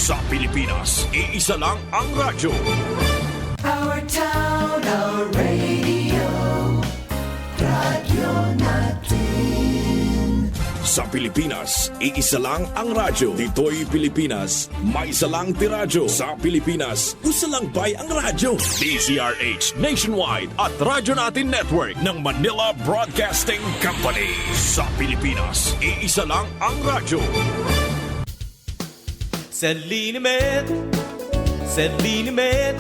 Sa Pilipinas, iisa lang ang radyo. Our town, our radio, radyo natin. Sa Pilipinas, iisa lang ang radyo. Dito'y Pilipinas, may isa lang tiradyo. Sa Pilipinas, isa lang bay ang radyo. DZRH Nationwide at Radyo Natin Network ng Manila Broadcasting Company. Sa Pilipinas, iisa lang ang radyo. Sedlinimet, Sedlinimet,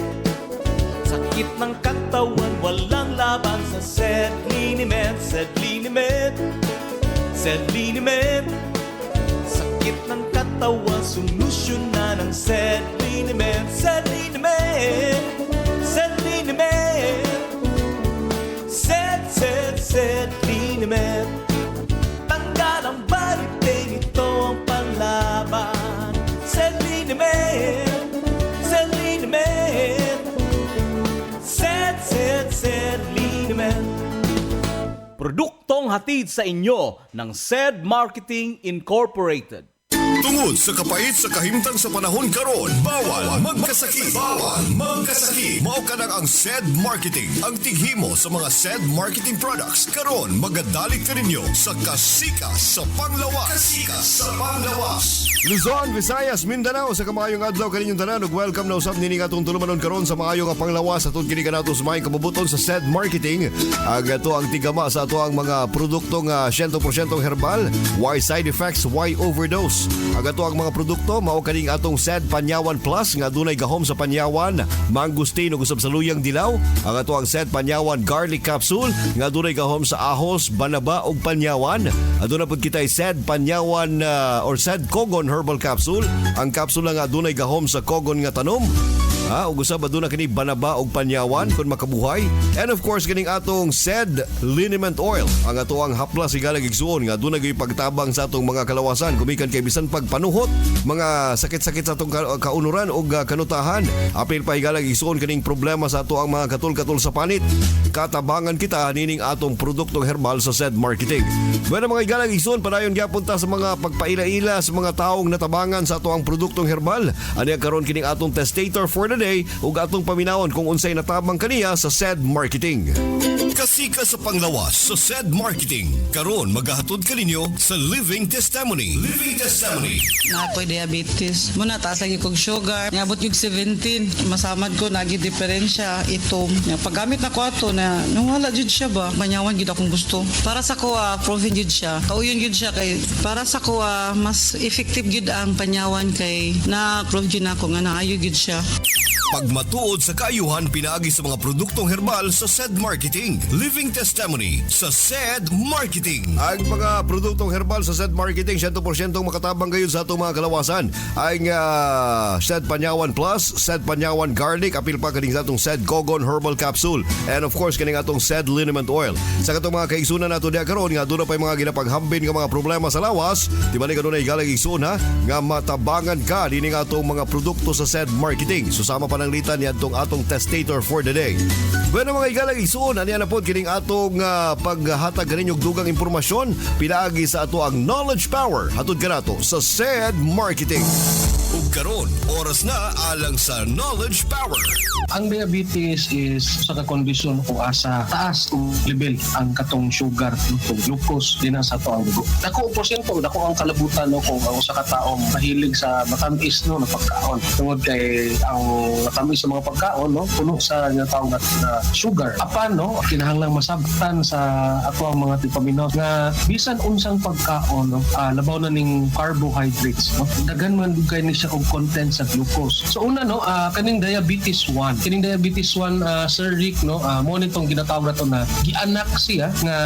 sakit ng katawan, walang laban sa Sedlinimet, Sedlinimet, Sedlinimet, sakit ng katawan, solusyon na ng Sedlinimet, Sedlinimet, Sedlinimet, Sedlinimet, tanggal ang balitin, ito ang panlaban. Sedlinimet, Sedlinimet, Sedlinimet. Produktong hatid sa inyo ng SED Marketing Incorporated. Tungod sa kapait sa kahimtang sa panahon karon, bawal magkasakit. Bawal magkasakit. Mao ka ang SED Marketing, ang tighimo sa mga SED Marketing products. Karon magadalit ka ninyo sa kasika sa panglawas. Kasika sa panglawas. Luzon, Visayas, Mindanao, sa kamayong adlaw kaninyong tanan ug welcome na usab nini atong tulumanon karon sa maayo nga panglawas atong kini kanato sa maayong kabubuton sa SED Marketing. Ato ang tigama sa ato ang mga produktong 100% herbal, why side effects, why overdose. Ato ang mga produkto mao kaning atong SED Panyawan Plus nga dunay gahom sa panyawan, mangustin ug usab sa luyang dilaw. Ang ato ang SED Panyawan Garlic Capsule nga dunay gahom sa ahos, banaba ug panyawan. Aduna pud kitay SED Panyawan or SED Kogon Herbal Capsule. Ang kapsula nga dunay gahom sa kogon nga tanom. Ug usab aduna kini banaba og panyawan kun makabuhay. And of course kining atong SED Liniment Oil. Ang ato ang haplas igalag igsuon nga aduna gyud pagtabang sa atong mga kalawasan gumikan kay bisan pagpanuhot, mga sakit-sakit sa atong kaunuran ug kanutahan. Apil pa igalag igsuon kining problema sa ato ang mga katul-katul sa panit. Katabangan kita nining atong produktong herbal sa SED Marketing. Bueno mga igalag igsuon padayon gyapon ta sa mga pagpaila-ila sa mga taong natabangan sa ato ang produktong herbal. Ani karon kining atong testator for the day ug atong paminawon kung unsay natabang kaniya sa SED Marketing. Kasika sa panglawas sa SED Marketing. Karon magahatod kaninyo sa Living Testimony. Living Testimony. Na ako'y diabetes. Muna taas lagi kong sugar. Niabot yung 17. Masamad ko, nagi diferensya. Itom. Paggamit na ko ato na nung wala jud siya ba, manyawan jud akong gusto. Para sa ko, proven jud siya. Kauyon jud siya kay para sa ko, mas effective jud ang panyawan kay na-prove jud na ako nga naayo jud siya. Pagmatuod sa kaayuhan pinaagi sa mga produktong herbal sa SED Marketing. Living Testimony sa SED Marketing. Ang mga produktong herbal sa SED Marketing 100% makatabang kayo sa atong mga kalawasan. Ang SED Panyawan Plus, SED Panyawan Garlic, apil pa kaning sa atong SED Kogon Herbal Capsule. And of course kaning atong SED Liniment Oil. Sa katong mga kaigsunan nato diha karon nga doon pa yung mga ginapaghambin nga mga problema sa lawas. Di ba ni kanunay galag igsuon nga matabangan ka dining atong mga produkto sa SED Marketing. Susama pa ng litan yan itong atong testator for the day. Bueno mga igalang isuon, aniyan na po kining atong paghatag kaninyong dugang impormasyon, pinaagi sa ato ang knowledge power. Hatod ka nato sa SED Marketing. Ug karon, oras na alang sa knowledge power. Ang diabetes is sa kondisyon kung asa taas ang level ang katong sugar, glucose din sa ato ang dugo. Dako porsyento, dako ang kalabutan no kung ang usa ka tawo mahilig sa matamis no na pagkaon. Tungod kay ang matamis sa mga pagkaon no puno sa tawag na sugar. Apan no kinahanglang masabtan sa ato ang mga tipaminos nga bisan unsang pagkaon no labaw na ning carbohydrates no. Daghan man dugay ni siya og content sa glucose. So una no kaning diabetes 1. Kining diabetes 1 Sir Rick no mo nitong ginatawag nato na gianak siya nga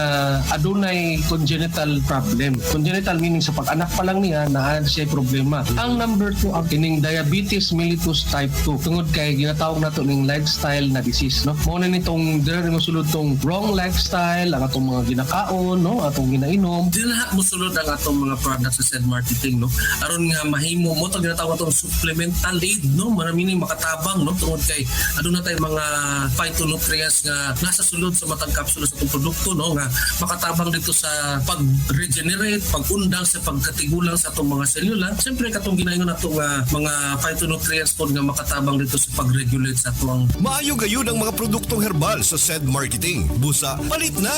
adunay congenital problem. Congenital meaning sa pag-anak pa lang niya naa siya problema. Ang number 2 ang kining diabetes mellitus type 2. Tungod kay ginatawag nato ning lifestyle na disease no. Mo na nitong dire mosulod tong wrong lifestyle ang atong mga ginakaon no, atong ginainom. Dili mosulod ang atong mga products sa SED Marketing no. Aron nga mahimo mo to ginatawag atong supplemental aid, no? Marami ni makatabang, no? Tungod kay na tayo mga phytonutrients nga nasa sulod sa matang kapsula sa itong produkto, no? Nga makatabang dito sa pag-regenerate, pag-undang sa pagkatigulang sa itong mga selula. Siyempre, katong ginayon na itong mga phytonutrients po nga makatabang dito sa pag-regulate sa itong Maayo gayon ang mga produktong herbal sa SED Marketing. Busa, palit na!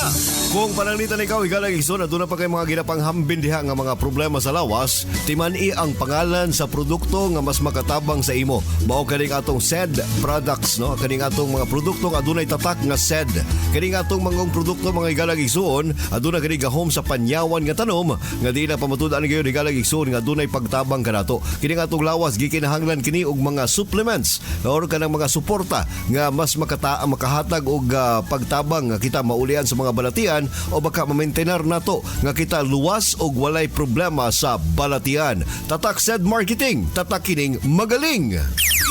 Kung pananglitan ikaw, igalang igsoon at doon na pa kay mga ginapanghambin diha nga mga problema sa lawas, timani ang pangalan sa produkto nga mas makatabang sa imo. Mao kaning atong SED products, no? Kaning atong mga produkto nga adunay tatak nga SED. Kaning atong mga produkto mga igalang igsoon, aduna kini gahom sa panyawan nga tanom nga di na pamatud-an gayon igalang igsoon nga adunay pagtabang kanato. Kining atong lawas gikinahanglan kini og mga supplements or kanang mga suporta nga mas makahatag og pagtabang nga kita maulian sa mga balatian o baka ma-maintainar nato nga kita luwas og walay problema sa balatian. Tatak SED Marketing, tatak kining magaling.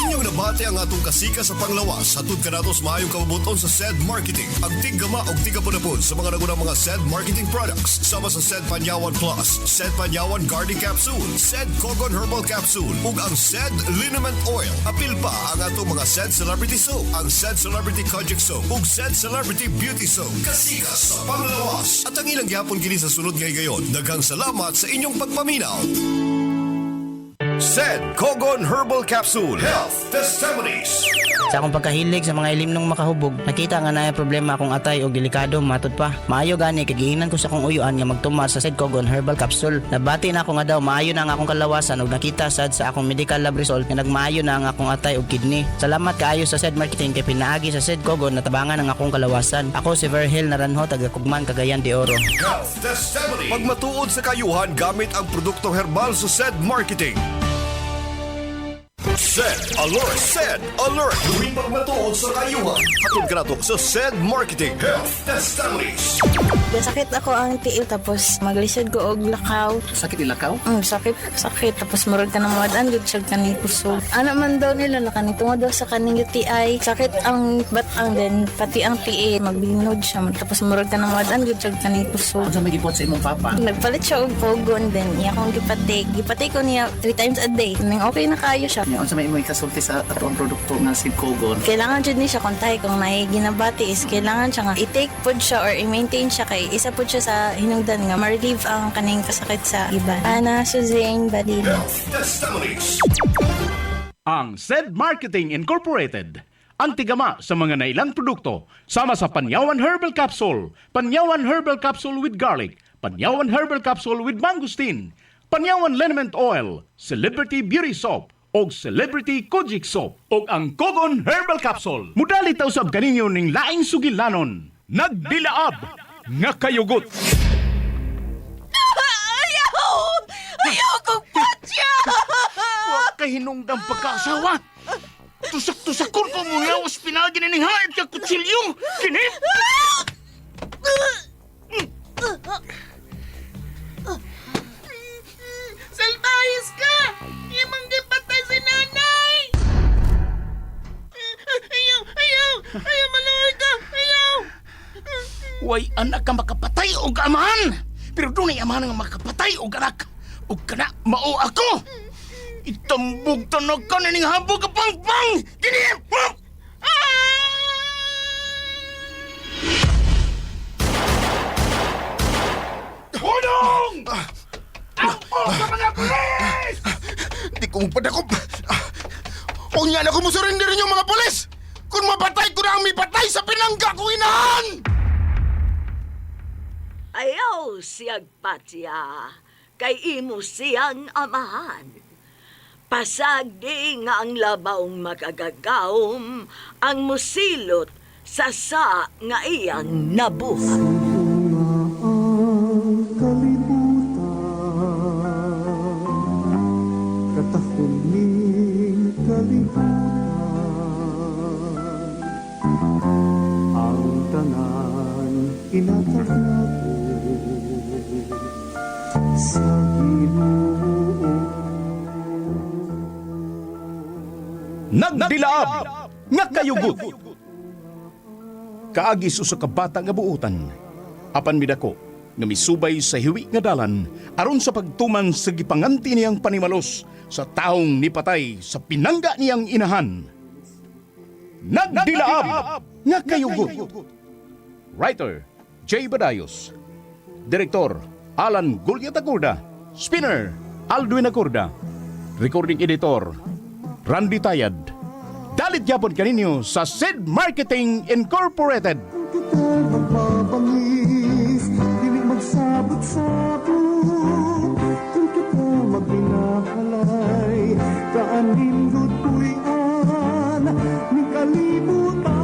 Inyong nabati ang atong kasika sa panglawas hatod kanatos maayong kabubuton sa SED Marketing. Ang tigama og tigapunapon sa mga nagunang mga SED Marketing products sama sa SED Panyawan Plus, SED Panyawan Garden Capsule, SED Cogon Herbal Capsule ug ang SED Liniment Oil. Apil pa ang atong mga SED Celebrity Soap, ang SED Celebrity Kojic Soap ug SED Celebrity Beauty Soap. Kasika sa panglawas. At ang ilang gyapon kini sa sunod nga gayon. Daghang salamat sa inyong pagpaminaw. SED Cogon Herbal Capsule Health Testimonies. Sa akong pagkahilig sa mga ilimnong makahubog, nakita nga na problema akong atay o delikado matod pa. Maayo gani kagiingnan ko sa akong uyuan nga magtumar sa SED Cogon Herbal Capsule. Nabati na ako nga daw maayo na ang akong kalawasan ug nakita sad sa akong medical lab result nga nagmaayo na ang akong atay ug kidney. Salamat kaayo sa SED Marketing kay pinaagi sa SED Cogon natabangan ang akong kalawasan. Ako si Verhel Naranjo, taga Kugman, Cagayan de Oro. Health Testimony. Pagmatuod sa kayuhan gamit ang produktong herbal sa SED Marketing. SED Alert! SED Alert! Tuwing pagmatuod sa kayuhan. Hatod ka nato sa SED Marketing Health Testimonies. Sakit ako ang tiil tapos maglisod ko og lakaw. sakit ilakaw. Sakit tapos murag ka na mawadaan gud siya kaning puso. Ano man daw nila na kaning tungod daw sa kaning UTI. Sakit ang batang din pati ang tiil magbinod siya tapos murag ka na mawadaan gud siya kaning puso. Ano sa may gipot sa imong papa? Nagpalit siya og pogon din. Iya akong gipatay ko niya 3 times a day. Ning okay na kayo siya. Ano sa may imong ikasulti sa atong produkto nga SED Cogon? Kailangan jud ni siya kontahe kung may ginabati is kailangan siya nga i-take pod siya or i-maintain siya kay isa pod siya sa hinungdan nga ma-relieve ang kaning kasakit sa iba. Ana Suzanne Badino. Health Testimonies. Ang SED Marketing Incorporated, ang tigama sa mga nailang produkto sama sa Panyawan Herbal Capsule, Panyawan Herbal Capsule with Garlic, Panyawan Herbal Capsule with Mangosteen, Panyawan Liniment Oil, Celebrity Beauty Soap, o Celebrity Kojic Soap, o ang Cogon Herbal Capsule. Mudali tayo sa kaninyo ning laing sugilanon. Nagdilaab nga kayugot. Ayaw kong patya! Huwag kahinungdang pagkaasawa. Tusak-tusakon ko mo nga was pinagin ng haib ka kutsilyo. Kinip! Salbayas ka! Imang gipatay si nanay! Ayaw, maluhay ka! Ayaw! Way anak ka makapatay o amahan. Pero doon ay amahan nga makapatay o anak. O kana mao ako. Itambog tanag ka na ning habog ka pang-pang. Kinip! Hulong! Ako sa mga pulis! Di ko padakop. Kung yan ako musurrender yung mga pulis. Kung mapatay ko na ang may patay sa pinangga ko inahan. Ayaw siyag patya, kay imo siyang amahan. Pasagdi nga ang labaong makagagawom, ang musilot sa nga iyang nabuhat. Katahuling kalibutan, ang tanan inatagnato sa Ginoo. Nagdilaab nga kayugot. Kaagi sa kabata nga buutan. Apan midako, nga misubay sa hiwi nga dalan aron sa pagtuman sa gipanganti niyang panimalos sa taong nipatay sa pinangga niyang inahan. Nagdilaab nga kayugot. Writer, J. Badayos. Direktor, Alan Gulyat-Agurda. Spinner, Aldwin Agurda. Recording Editor, Randy Tayad. Dalit yapon kaninyo sa SED Marketing Incorporated. Kita magpapangis, dili magsabot-sabot. Kung kita magpinahalay, kaanin lutuyan, ni kalibutan.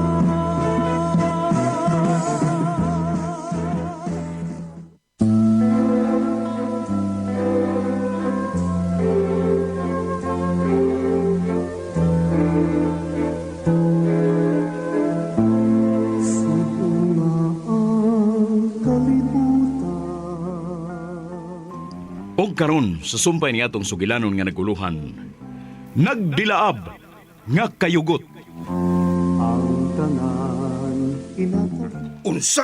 Og karon sa sumpay ni atong sugilanon nga naguluhan, nagdilaab nga kayugot. Ang tanan inatag. Unsa?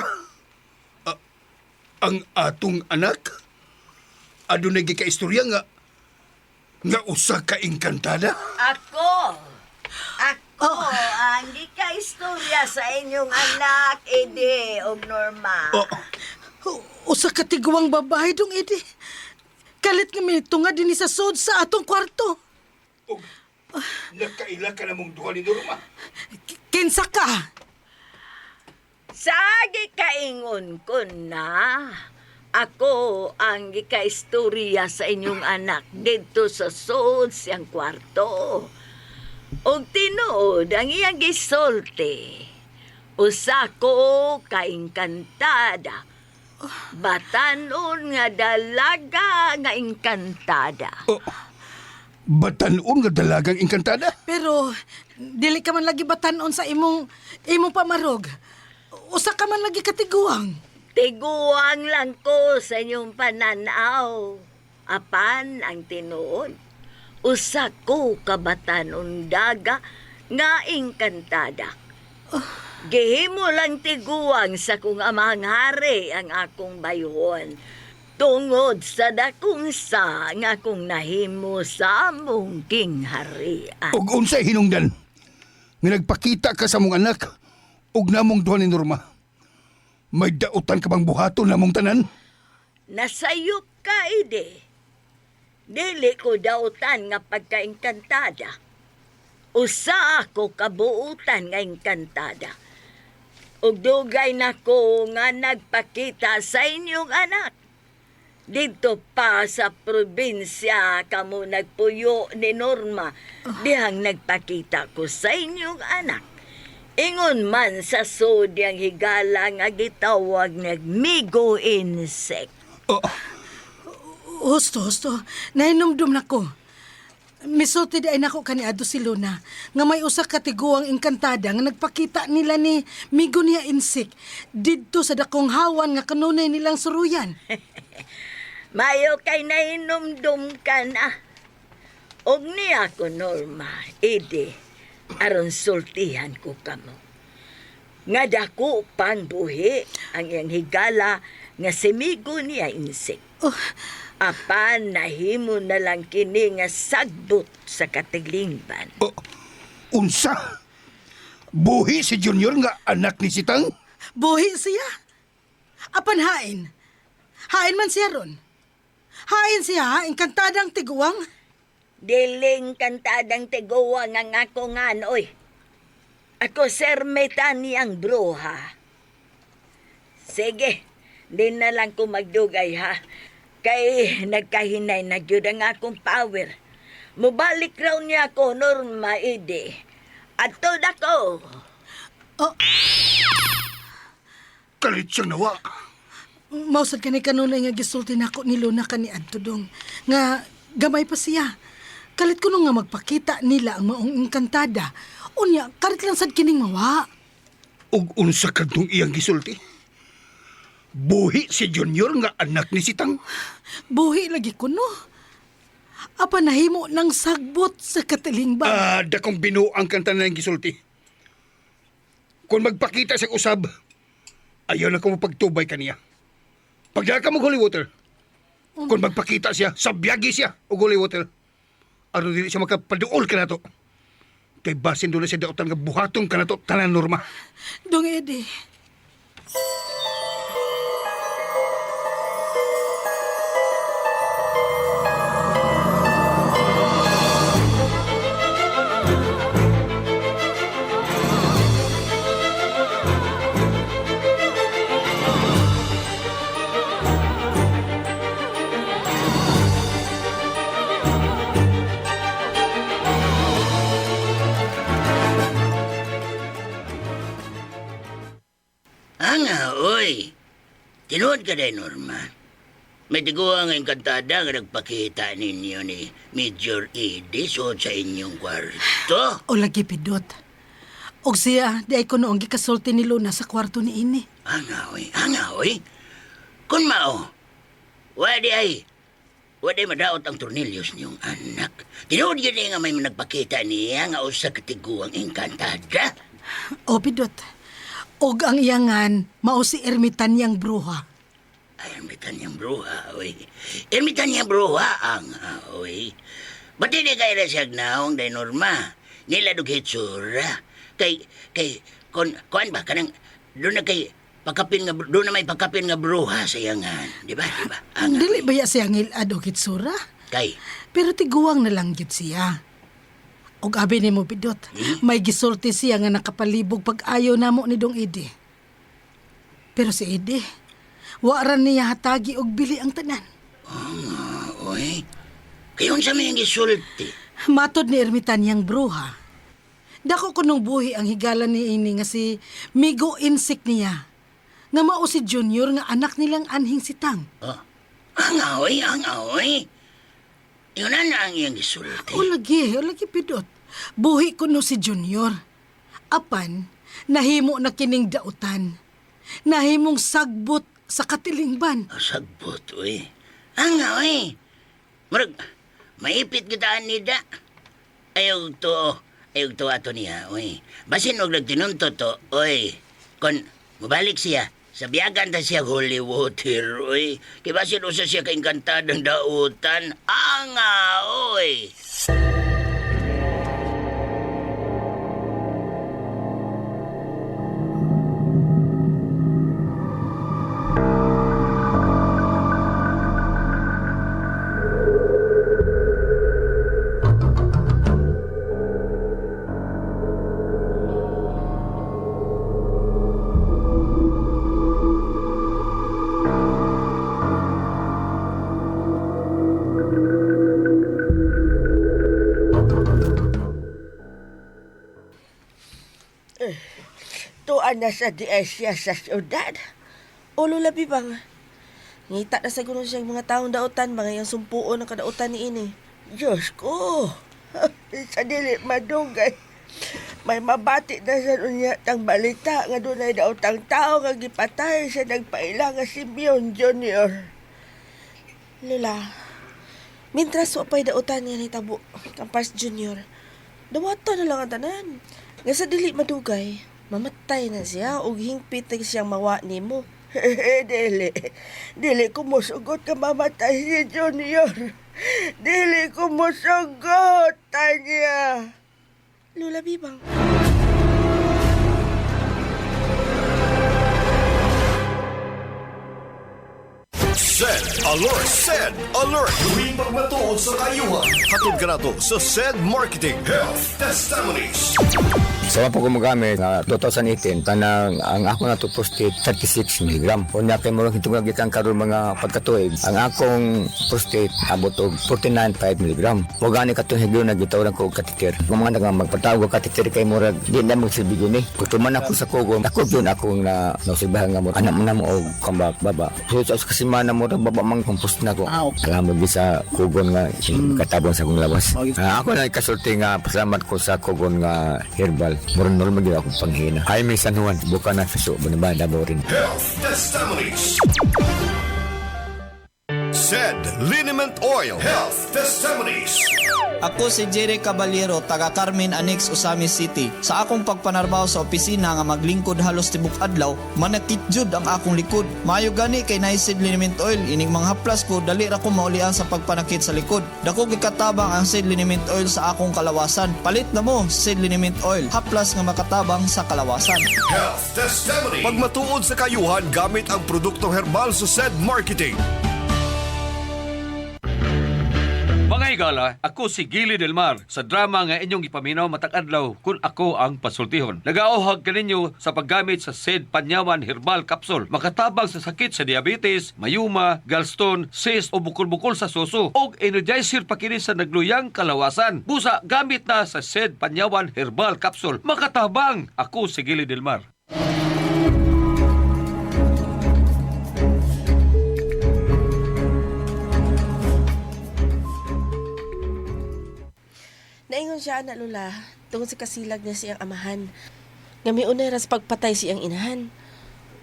Ang atong anak? Adunay gikaistorya nga usa ka engkantada? Ako ang gikaistorya sa inyong anak, Ede o Norma. Usa ka tiguang babae dong, Ede. Kalit nga may tunga din sa sod sa atong kwarto. Nagkaila ka namong duha ni Norma. Kinsa ka? Sa gikaingon ko na, ako ang gikaistorya sa inyong anak dito sa sod siyang kwarto. Og tinuod ang iyang gisulti. Usa ko kaengkantada. Batanon nga dalaga nga engkantada. Batanon nga dalagang engkantada? Pero dili ka man lagi batanon sa imong pamarog. Usa ka man lagi katiguang. Tiguang lang ko sa inyong pananaw. Apan ang tinuod. Usa ko kabatanon daga nga engkantada. Gihimo lang tiguang sa kung amang hari ang akong bayhon. Tungod sa dakong sa nga akong nahimo sa among kingharian. Og unsay hinungdan? Nga nagpakita ka sa mong anak og namong duha ni Norma. May dautan ka bang buhaton namong tanan? Nasayop ka, Ide. Dili ko dautan nga pagkaengkantada. Usa ako kabuutan nga engkantada. Ug dugay na ko nga nagpakita sa inyong anak. Dito pa sa probinsya kamo nagpuyo ni Norma. Dihang nagpakita ko sa inyong anak. Ingon man sa sodyang higala nga gitawag nagmigo insect. Husto. Nahinumdum na ko. Misulti di ay nako kaniado si Luna nga may usa ka tiguang engkantada nga nagpakita nila ni migo niya insik didto sa dakong hawan nga kanunay nilang suruyan. Mayo kay nahinumdum ka na. Og niya ko, Norma, Ede, aron sultihan ko kamo. Nga dako pang buhi ang iyang higala nga si migo niya insik. Apan nahimo na lang kini nga sagbot sa katilingban. Unsa? Buhi si Junior nga anak ni Sitang? Buhi siya. Apan hain. Hain man siya ron. Hain siya, engkantadang tiguang. Diling kantadang tiguang ang ako nga, oy. Ako sermetan niyang bruha. Sige, di na lang ko magdugay ha. Kay nagkahinay na yun ang akong power. Mubalik raw niya ako, Norma, Ede. Atod ako. Kalit siyang nawa. Mausad ka ni kanunay nga gisulti nako ni Luna ka ni Adto dong. Nga gamay pa siya. Kalit ko nung nga magpakita nila ang maong engkantada. Unya, kalit lang sad kining mawa. Og unsa kadtong iyang gisulti? Buhi si Junior nga anak ni Sitang? Buhi lagi ko, no? Apa nahimo ng sagbot sa katilingban? Dakong binuang kanta na ng gisulti. Kung magpakita sa usab, ayaw na ko mapagtubay kaniya. Pagyaka mo holy water. Kung magpakita siya, sabyagi siya og holy water. Ano dili siya makapaduol ka na to. Kay basin doon na siya dautan nga buhatong ka na to, tanan Norma. Dong Eddie. Anga, oy. Tinuod ka day, Norma. May tiguang ang kantada nga nagpakita ninyo ni Major Edie suot sa inyong kwarto. O lagi pidot. Og siya, di ay ko noong gikasulti ni Luna sa kwarto ni ini. Anga, oy. Kun mao, wadi madaot ang Tornelius niyong anak. Tinuod ka nga may nagpakita niya nga usa katiguang engkantada. O pidot. Og ang iyangan, mao si Ermitanyang Bruha. Ay, Ermitanyang Bruha, oy. Ermitanyang Bruha ang, oy. Ba't hindi kayo na siya naong day, Norma? Nila dughit sura. Kuan ba, kanang, doon na may pakapin nga Bruha sa iyangan. Di ba? Dili ba ya siya ngilado kitsura? Kay? Pero tiguang na lang gyud siya. Og abi ni mo pidot, may gisulti siya nga nakapalibog pag-ayo namo ni Dong Eddie. Pero si Eddie, waran niya hatagi og bili ang tanan. Oy. Kayon sa may gisulti. Matod ni Ermitanyang Bruha. Dako kunong buhi ang higalan ni ini nga si Migo Insik niya. Nga mao si Junior nga anak nilang anhing sitang. Angaoy. Yun na ang iyang gisulti. O lagi pidot. Buhi kuno si Junior. Apan, nahimo na kining dautan. Nahimong sagbot sa katilingban. Sagbot, oy. Angaoy. Marag, maipit gitaan ni da. Ayog to ato niya, oy. Basin og nagtinunto to, oy. Kon mabalik siya, sabiagan ta siya holy water, oy. Kaya basin usa siya kaingkantadang dautan. Oy. Tuan na sa siya sa syudad. Ulo labi bang. Ngita na sa gunon siyang mga taong dautan, mga yung sumpuon ng kadautan ni ini. Diyos ko, sa dili madugay. May mabati na sa unya tang balita nga doon ay dautang tao nga gipatay sa nagpaila nga si Mion Junior. Lula, mintras wapay dautan niya ni Tabo, Kampas Junior, dawata na lang ang tanan. Nga sa dili madugay, mamatay na siya o hingpit na siyang mawa ni mo. Dili ko musugot ka mamatay si Junior. Dili ko musugot, Tanya. Lula Bibang. Sed Alert! Tuwing magmatuod sa kayuhan. Hatod ka na to sa Sed Marketing Health Testimonies. Sa po ko magamit na 2018, tanang ang ako na to prostate 36 mg. Unya kay mo hitong gitang karon mga pagkatuig. Ang akong prostate abot og 49.5 mg. Mo gani katong higlo na gitawran ko og kateter. Kung mga magpatawag og kateter kay murag di na magsilbi ni. Kutuman ako sa kugon. Ako gyud akong na nausibahan nga mo anak mo na mo og kambak baba. So sa kasimana mo baba mang compost na ko. Alam mo sa kugon nga katabon sa akong labas. Ako na kasulti nga pasalamat ko sa kugon nga herbal. Murang normal gila akong panghina. Ay may sanuan, buka na sa so, banabada mo rin. Health Testimonies. Sed Liniment Oil Health Testimonies. Ako si Jerry Caballero, taga Carmen Annex, Usami City. Sa akong pagpanarbaho sa opisina nga maglingkod halos tibok adlaw, manakitjud ang akong likod. Maayo gani kay naisip liniment oil, ining mga haplas ko dali ra ko maulian sa pagpanakit sa likod. Dako gikatabang ang Seed Liniment Oil sa akong kalawasan. Palit na mo Seed Liniment Oil, haplas nga makatabang sa kalawasan. Health Testimony. Pagmatuod sa kayuhan gamit ang produktong herbal sa SED Marketing. Mga igala, ako si Gili Del Mar sa drama nga inyong ipaminaw matag adlaw kung ako ang pasultihon. Nagaohag kaninyo sa paggamit sa SED Panyawan Herbal Capsule. Makatabang sa sakit sa diabetes, mayuma, gallstone, cyst o bukol-bukol sa suso. Og energizer pa kini sa nagluyang kalawasan. Busa, gamit na sa SED Panyawan Herbal Capsule. Makatabang, ako si Gili Del Mar. Naingon siya, anak Lola, tungod sa kasilag niya siyang amahan. Nga may unay ras pagpatay siyang inahan.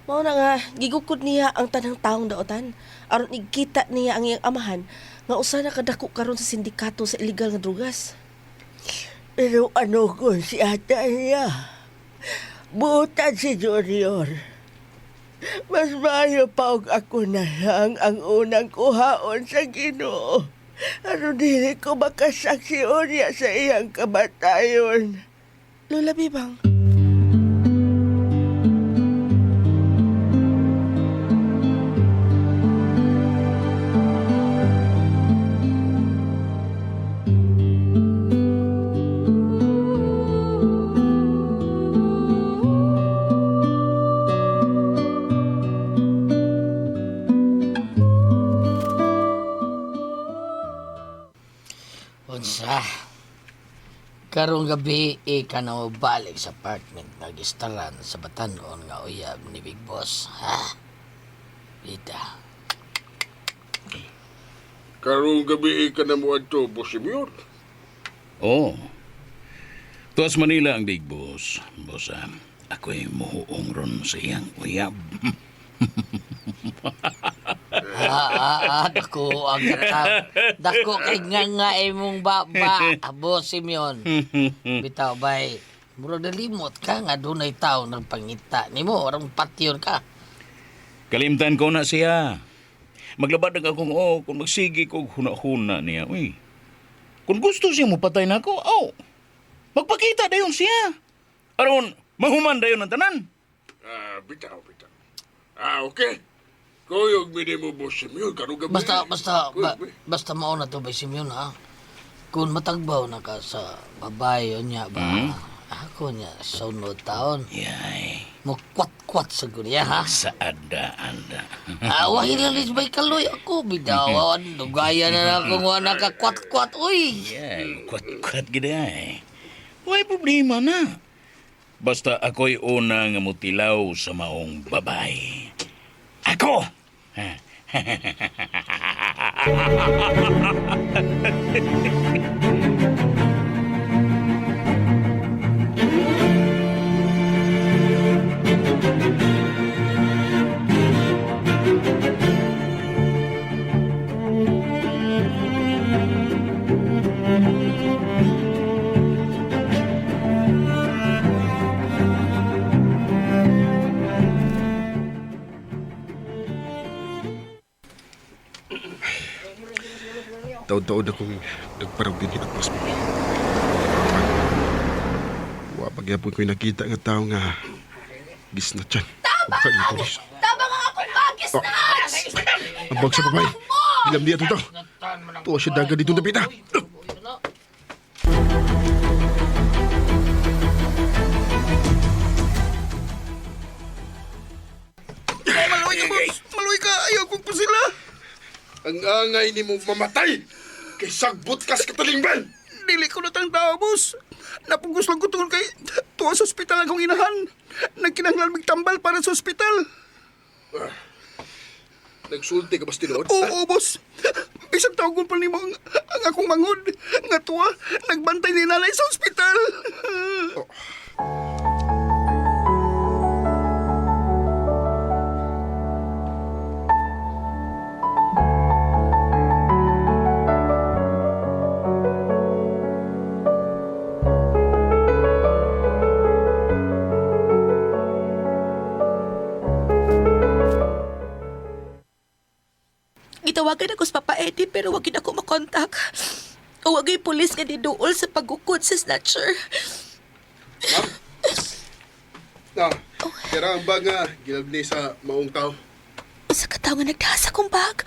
Mao na nga, gigukod niya ang tanang taong daotan. Aron igkita niya ang iyang amahan, nga usa na kadako karon sa sindikato sa illegal nga drugas. Pero ano kung si ata niya? Butan si Junior. Mas maayo pa og ako na lang ang unang kuhaon sa Ginoo. Ano dili ko makasaksiyon niya sa iyang kamatayon. Lola Bibang. Unsa? Karong gabi ka na balik sa apartment nag-istaran sa Batanon nga uyab ni Big Boss, ha? Ita. Karong gabi ka na mo adto, Boss Simeon. Oo. Tuwas Manila ang Big Boss. Boss, ako'y muhuong ron sa iyang uyab. Dako ang kataw. Dako kay nga imong baba, Boss Simeon. Bitaw bay, murag nalimot ka nga dunay tawo nagpangita nimo, orang patyon ka. Kalimtan ko na siya. Maglabad ang akong kung magsigi ko huna-huna niya. Uy, kung gusto siya mo patay na ako, magpakita dayon siya. Aron, mahuman dayon ang tanan. Bitaw. Okay. Kuyog mini mo, Boss Simeon, karong gabi. Basta mauna to, Boss Simeon, ha? Kung matagbaw na ka sa babae niya ba, ako niya, sunod taon. Yay. Mukwat-kwat sa guriya, ha? Sa anda. Wahilalis ba'y kaloy ako, bidawan. Dugaya na akong wala ka kwat-kwat, uy. Yay, kwat-kwat gida eh. May problema na. Basta ako'y una nga mutilaw sa maong babae. Ako! Taon-taon akong nagparang din hinagpas mo. Wapagyapon ko'y nakita nga tao nga gisnat yan. Tabang ang akong kagisnat! Ang bag sa babae. Ilam niya ito. Tuwa siya daga dito na pita. Maluy ka! Ayaw kong pasila! Ang angay ni mong mamatay! Kay sagbot kas katalingban! Dili ko natang tao, boss. Napugos lang ko tungkol kay tuwa sa ospital akong inahan. Nagkinahanglan magtambal para sa ospital. Nagsulti ka ba tinod? Oo, boss. Isang tawag pa nimo ang akong mangod. Nga tuwa, nagbantay ni nanay sa ospital. Gitawagan ako sa Papa Eddie pero wag gid ako makontak. O wag yung pulis nga diduol sa pagukod sa snatcher. Kira ang bag nga, ginabni sa maong tao. Sa katao nga nagdasa kong bag.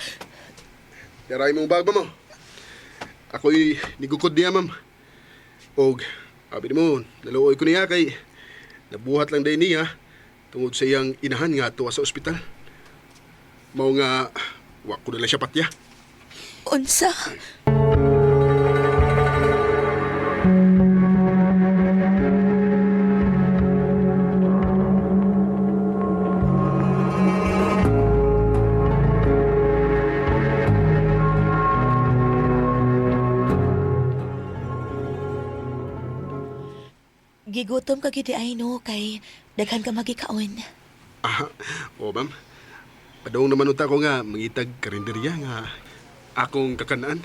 Kira imong bag ba mo? Ako'y nigukod niya, ma'am. Og, abi mo, naluoy ko niya kay nabuhat lang day niya tungod sa iyang inahan nga tuwa sa ospital. Mao nga, wa ko na lang siya patya. Unsa? Gigutom ka gid ay no kay daghan ka magikaon. O ma'am, padong naman unta ko nga mangitag karinderya nga akong kakanaan.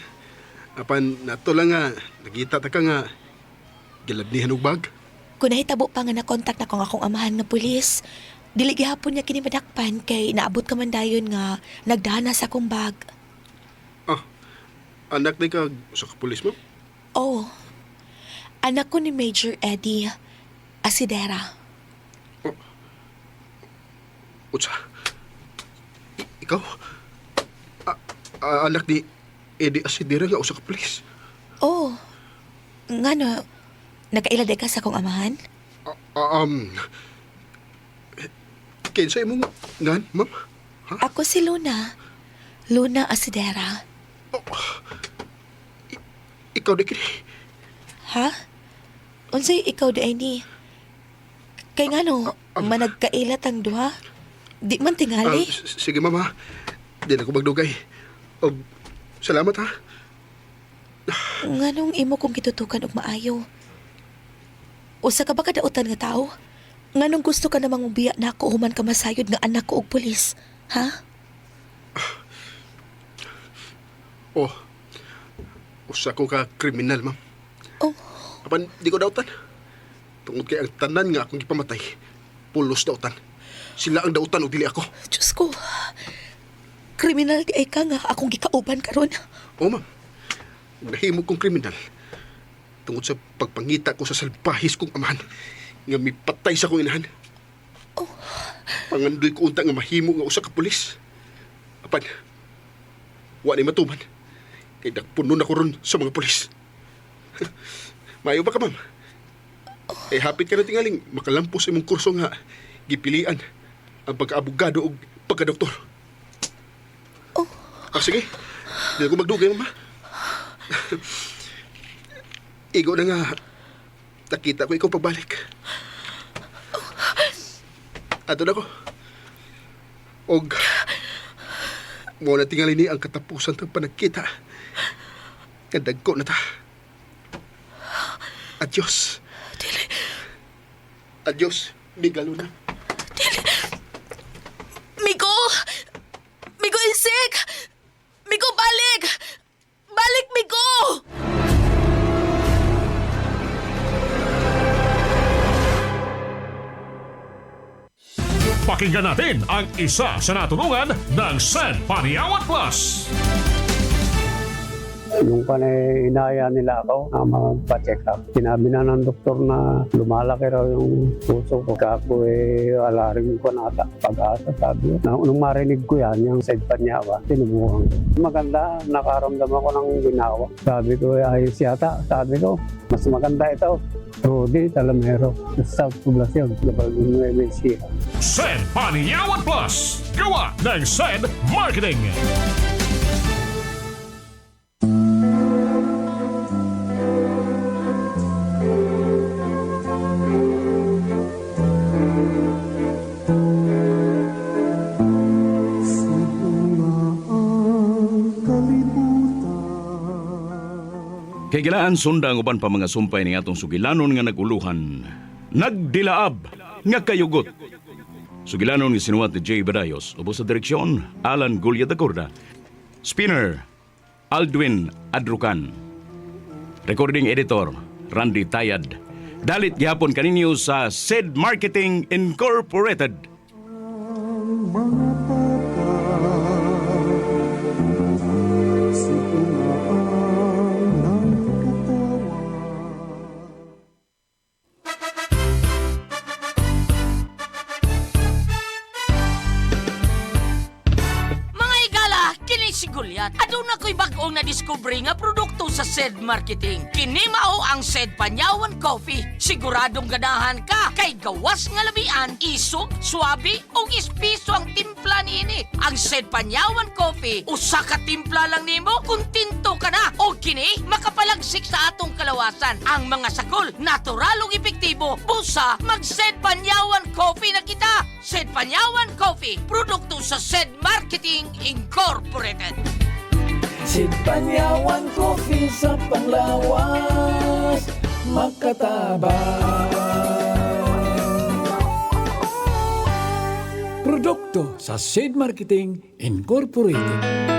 Apan nato lang nga nakita ta ka nga gilabnihan og bag. Kung nahitabo pa nga na-contact na kong akong amahan nga pulis, dili gihapon niya kini madakpan kay naabot ka man dayon nga nagdana sa akong bag. Anak ni kag sa pulis mo? Oh, anak ko ni Major Eddie Asidera. Utsa? Ikaw? Anak ni Eddie Asidera nga usa ka pulis? Oh, nga no, nakailade ka sa akong amahan? Kinsa imong ngan, ma'am? Ako si Luna. Luna Asidera. Ikaw di kini? Ha? Unsay ikaw di ay ni? Kay nga no, managkailat ang duha. Di man tingali. Sige, mama. Di na ko magdugay. O, salamat, ha? Nga nung imo kong kitutukan og maayo. Usa ka ba kadautan nga tao? Nga nung gusto ka namang ubiya na ako human ka masayod nga anak ko og pulis. Ha? Oh, usa ko ka kriminal, ma'am. Oh. Apan, di ko dautan. Tungod kay ang tanan nga akong ipamatay, pulos dautan. Sila ang dautan o dili ako. Diyos ko, kriminal di ay ka nga akong gikauban karon. Oo, ma'am. Nahimo kong kriminal. Tungod sa pagpangita ko sa salbahis kong amahan nga may patay sa kong inahan. Oh. Pangandoy ko unta nga mahimo nga usa ka pulis. Apan, wa ni matuman. Kay nagpuno na ko ron sa mga pulis. Mayo ba ka, ma'am? Hapit ka na tingaling makalampos imong kurso nga gipilian ang pagka-abogado o pagka-doktor. Oh. Sige. Di ako magdugay, mama. Igo na nga. Nakita ko ikaw pagbalik. Ato na ko. Og mo na tingali ni ang katapusan ng panagkita. Kandag ko na ta. Adios. Dili. Adios, Miga Luna. Dili. Migo! Migo insik! Migo balik! Balik, Migo! Pakinggan natin ang isa sa natulungan ng San Paniawan Plus. Yung panay inaya nila ako na magpa-check up. Sinabi na ng doktor na lumalaki raw yung puso ko. Kaya ako alaring ko na pag-asa, sabi ko. Nung marinig ko yan, yung San Paniawan, sinubukan ko. Maganda, nakaramdam ako ng ginawa. Sabi ko, ayos yata. Sabi ko, mas maganda ito. Rudy Talamero, sa South Poblacion, Gabalgon Nueva Ecija. San Paniawan Plus, gawa ng San Marketing. Kay gilaan sundang uban pa mga sumpay ni atong sugilanon nga naguluhan, nagdilaab nga kayugot. Sugilanon nga sinuwat ni Jay Badayos, ubos sa direksyon, Alan Gulya Dacorda. Spinner, Aldwin Adrucan. Recording editor, Randy Tayad. Dalit gihapon kaninyo sa SED Marketing Incorporated. salamat. Aduna ko'y bag-ong na-discovery nga produkto sa SED Marketing. Kini mao ang SED Panyawan Coffee. Siguradong ganahan ka kay gawas nga labian, isog, swabe o ispiso ang timpla niini. Ang SED Panyawan Coffee, usa ka timpla lang nimo, kuntinto ka na. O kini makapalagsik sa atong kalawasan. Ang mga sagol, natural ug epektibo. Busa, mag-SED Panyawan Coffee na kita. SED Panyawan Coffee, produkto sa SED Marketing Incorporated. SED Panyawan Coffee sa panglawas, makatabang. Produkto sa SED Marketing Incorporated.